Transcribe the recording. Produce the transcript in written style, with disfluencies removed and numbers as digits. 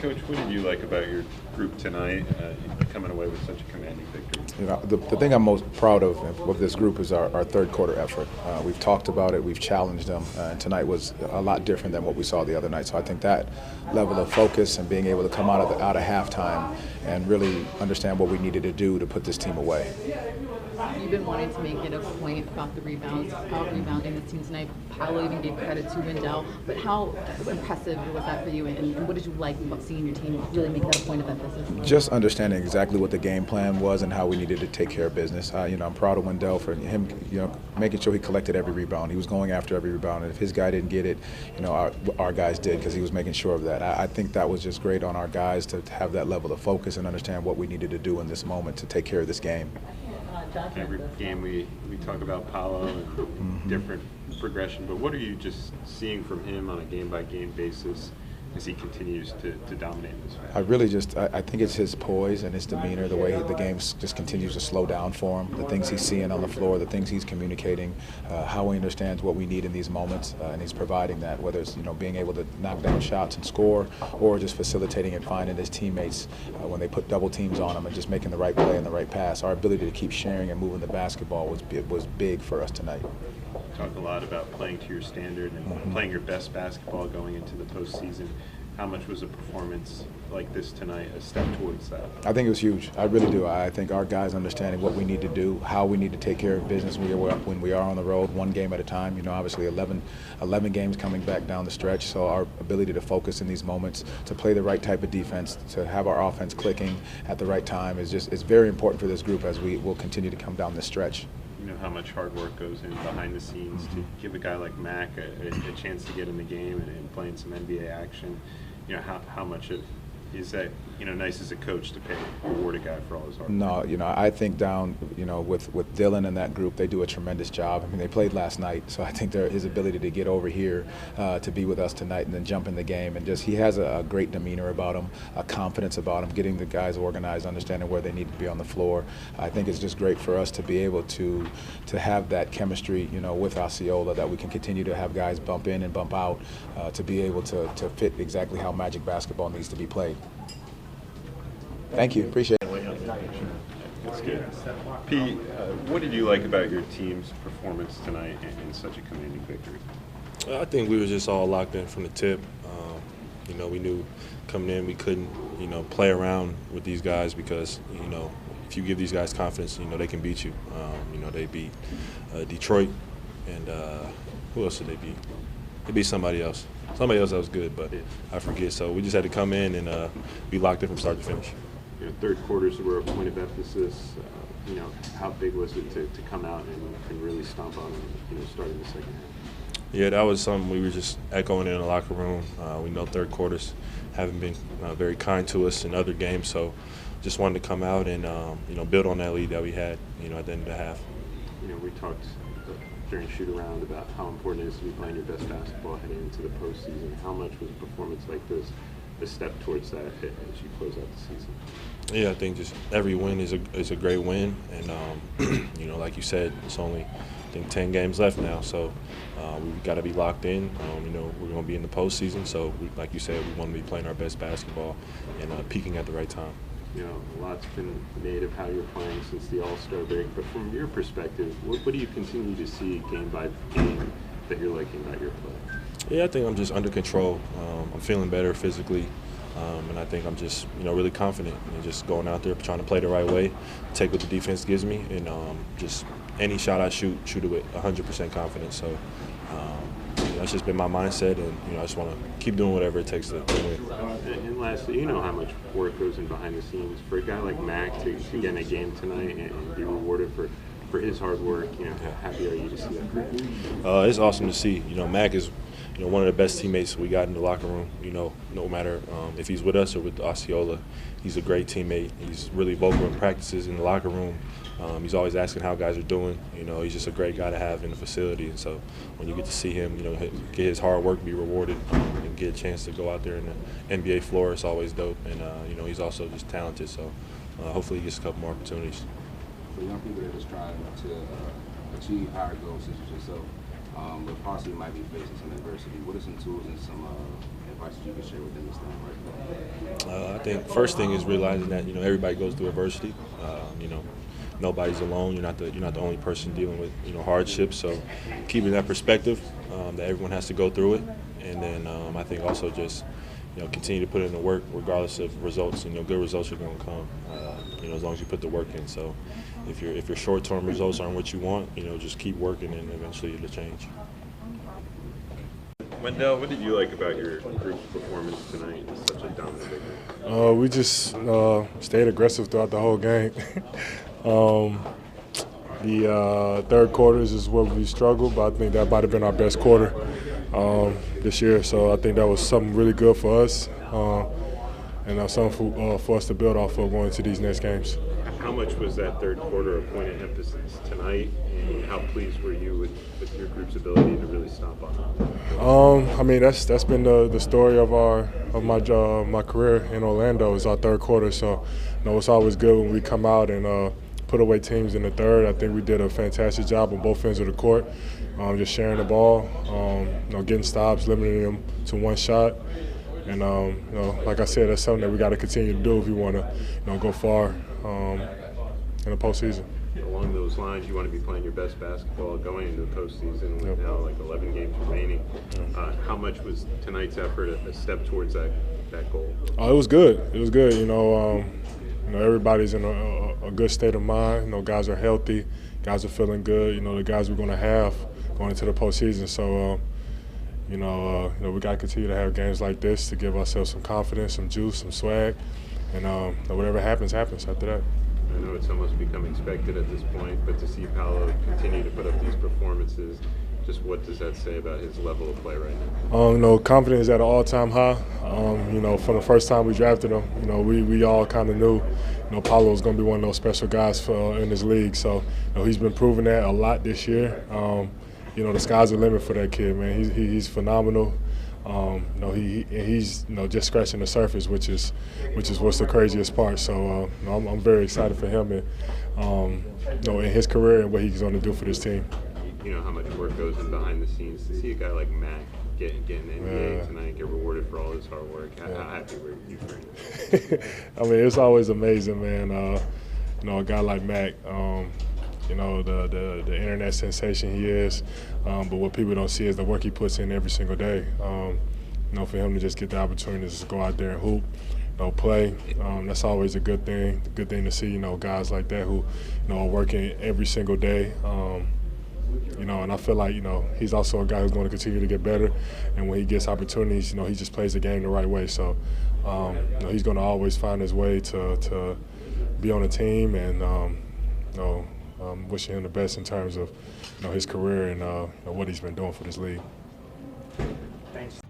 Coach, what did you like about your group tonight, coming away with such a commanding victory? You know, the thing I'm most proud of this group is our third quarter effort. We've talked about it, we've challenged them, and tonight was a lot different than what we saw the other night. So I think that level of focus and being able to come out of halftime and really understand what we needed to do to put this team away. You've been wanting to make it a point about the rebounds, about rebounding the team tonight. Paolo even gave credit to Wendell. But how impressive was that for you, and what did you like about seeing your team really make that a point of emphasis? Just understanding exactly what the game plan was and how we needed to take care of business. I'm proud of Wendell for him, making sure he collected every rebound. He was going after every rebound, and if his guy didn't get it, our guys did, because he was making sure of that. I think that was just great on our guys to have that level of focus and understand what we needed to do in this moment to take care of this game. Every game we talk about Paolo and different progression, but what are you just seeing from him on a game-by-game basis as he continues to dominate this fight? I think it's his poise and his demeanor, the way the game just continues to slow down for him, the things he's seeing on the floor, the things he's communicating, how he understands what we need in these moments, and he's providing that, whether it's being able to knock down shots and score, or just facilitating and finding his teammates when they put double teams on him and just making the right play and the right pass. Our ability to keep sharing and moving the basketball was big for us tonight. Talk a lot about playing to your standard and playing your best basketball going into the postseason. How much was a performance like this tonight a step towards that? I think it was huge. I really do. I think our guys understanding what we need to do, how we need to take care of business when we are on the road, one game at a time. Obviously 11 games coming back down the stretch, so our ability to focus in these moments, to play the right type of defense, to have our offense clicking at the right time is very important for this group as we will continue to come down this stretch. You know how much hard work goes in behind the scenes to give a guy like Mac a chance to get in the game and play in some NBA action. How much is that nice as a coach to reward a guy for all his hard work? No, I think down with Dylan and that group, they do a tremendous job. I mean, they played last night, so I think his ability to get over here to be with us tonight and then jump in the game, and he has a great demeanor about him, a confidence about him, getting the guys organized, understanding where they need to be on the floor. I think it's just great for us to be able to have that chemistry, with Osceola, that we can continue to have guys bump in and bump out to be able to fit exactly how Magic basketball needs to be played. Thank you. Appreciate it. That's good. Pete, what did you like about your team's performance tonight in such a commanding victory? I think we were just all locked in from the tip. We knew coming in we couldn't, play around with these guys because, if you give these guys confidence, they can beat you. They beat Detroit, and who else did they beat? They beat somebody else. Somebody else that was good, but I forget. So we just had to come in and be locked in from start to finish. Third quarters were a point of emphasis. How big was it to come out and really stomp on them, starting the second half? Yeah, that was something we were just echoing in the locker room. We know third quarters haven't been very kind to us in other games, so just wanted to come out and build on that lead that we had, at the end of the half. We talked during shoot-around about how important it is to be playing your best basketball heading into the postseason. How much was a performance like this a step towards that as you close out the season? Yeah, I think just every win is a great win, and like you said, it's only 10 games left now, so we've got to be locked in. We're going to be in the postseason, so like you said, we want to be playing our best basketball and peaking at the right time. A lot's been made of how you're playing since the All-Star break, but from your perspective, what do you continue to see game by game that you're liking about your play? Yeah, I think I'm just under control. I'm feeling better physically, and I think I'm just really confident and just going out there trying to play the right way, take what the defense gives me, and just any shot I shoot it with 100% confidence. So that's just been my mindset, and I just want to keep doing whatever it takes to win. And lastly, how how much work goes in behind the scenes for a guy like Mac to get in a game tonight and be rewarded for his hard work. How happy are you to see that? It's awesome to see. Mac is one of the best teammates we got in the locker room. No matter if he's with us or with Osceola, he's a great teammate. He's really vocal in practices in the locker room. He's always asking how guys are doing. He's just a great guy to have in the facility. And so when you get to see him, get his hard work be rewarded and get a chance to go out there in the NBA floor, it's always dope. And he's also just talented. So hopefully he gets a couple more opportunities. For young people that are trying to achieve higher goals such as yourself, but possibly might be facing some adversity, what are some tools and some advice you could share with them this time right now? I think first thing is realizing that everybody goes through adversity. Nobody's alone. You're not the only person dealing with hardships. So keeping that perspective that everyone has to go through it, and then I think also just continue to put in the work regardless of results. Good results are going to come. As long as you put the work in. So if your short-term results aren't what you want, just keep working and eventually it'll change. Wendell, what did you like about your group's performance tonight in such a dominant victory? We just stayed aggressive throughout the whole game. The third quarters is where we struggled, but I think that might have been our best quarter this year. So I think that was something really good for us and something for us to build off of going into these next games. How much was that third quarter a point of emphasis tonight, and how pleased were you with your group's ability to really stop on that? I mean, that's been the story of my career in Orlando is our third quarter. So, it's always good when we come out and put away teams in the third. I think we did a fantastic job on both ends of the court, just sharing the ball, getting stops, limiting them to one shot. And like I said, that's something that we got to continue to do if we want to go far in the postseason. Along those lines, you want to be playing your best basketball going into the postseason with now like 11 games remaining. How much was tonight's effort a step towards that goal? It was good. It was good. Everybody's in a good state of mind. Guys are healthy. Guys are feeling good. The guys we're going to have going into the postseason. So, we got to continue to have games like this to give ourselves some confidence, some juice, some swag, and whatever happens after that. I know it's almost become expected at this point, but to see Paolo continue to put up these performances, just what does that say about his level of play right now? Confidence is at an all-time high. From the first time we drafted him, we all kind of knew, Paolo was going to be one of those special guys in this league. So, he's been proving that a lot this year. The sky's the limit for that kid, man. He's phenomenal. He's just scratching the surface, which is what's the craziest part. So I'm very excited for him and in his career and what he's going to do for this team. You know how much work goes in behind the scenes to see a guy like Mac get in the NBA tonight, get rewarded for all his hard work. How happy were you for him? I mean, it's always amazing, man. A guy like Mac. The internet sensation he is, but what people don't see is the work he puts in every single day. For him to just get the opportunity to just go out there and hoop, play, that's always a good thing. Good thing to see, guys like that who, are working every single day. And I feel like, he's also a guy who's going to continue to get better. And when he gets opportunities, he just plays the game the right way. So, he's going to always find his way to be on a team and, wishing him the best in terms of his career and what he's been doing for this league. Thanks.